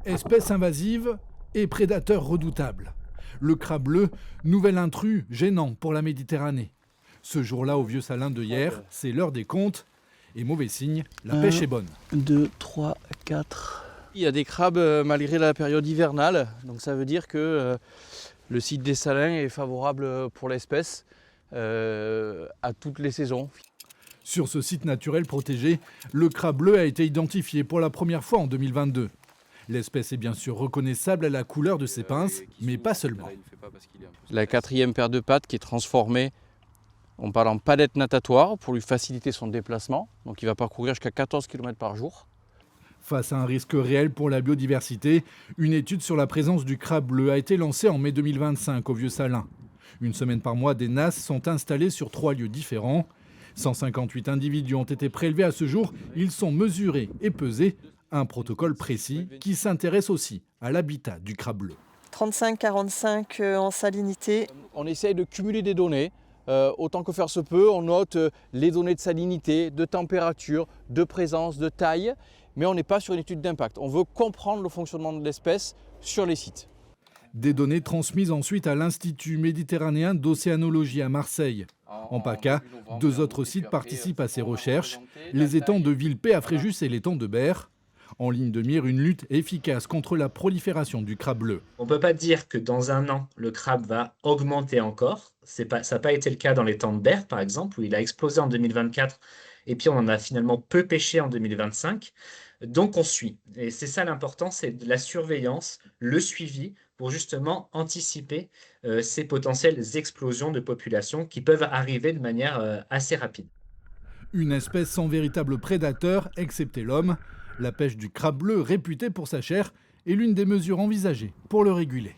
Espèce invasive et prédateur redoutable. Le crabe bleu, nouvel intrus gênant pour la Méditerranée. Ce jour-là, au vieux salin de hier, c'est l'heure des comptes. Et mauvais signe, la pêche est bonne. 2, 3, 4. Il y a des crabes malgré la période hivernale, donc ça veut dire que le site des Salins est favorable pour l'espèce à toutes les saisons. Sur ce site naturel protégé, le crabe bleu a été identifié pour la première fois en 2022. L'espèce est bien sûr reconnaissable à la couleur de ses pinces, mais pas seulement. La quatrième paire de pattes qui est transformée, on parle en palette natatoire pour lui faciliter son déplacement. Donc il va parcourir jusqu'à 14 km par jour. Face à un risque réel pour la biodiversité, une étude sur la présence du crabe bleu a été lancée en mai 2025 au Vieux Salin. Une semaine par mois, des NAS sont installés sur 3 lieux différents. 158 individus ont été prélevés à ce jour. Ils sont mesurés et pesés. Un protocole précis qui s'intéresse aussi à l'habitat du crabe bleu. 35-45 en salinité. On essaye de cumuler des données. Autant que faire se peut, on note les données de salinité, de température, de présence, de taille, mais on n'est pas sur une étude d'impact. On veut comprendre le fonctionnement de l'espèce sur les sites. Des données transmises ensuite à l'Institut méditerranéen d'océanologie à Marseille. En PACA, 2 autres sites participent à ces recherches, les étangs de Villepet à Fréjus et l'étang de Berre. En ligne de mire, une lutte efficace contre la prolifération du crabe bleu. On ne peut pas dire que dans un an, le crabe va augmenter encore. Ça n'a pas été le cas dans l'étang de Berre, par exemple, où il a explosé en 2024 et puis on en a finalement peu pêché en 2025. Donc on suit. Et c'est ça l'important, c'est de la surveillance, le suivi pour justement anticiper ces potentielles explosions de population qui peuvent arriver de manière assez rapide. Une espèce sans véritable prédateur, excepté l'homme. La pêche du crabe bleu, réputé pour sa chair, est l'une des mesures envisagées pour le réguler.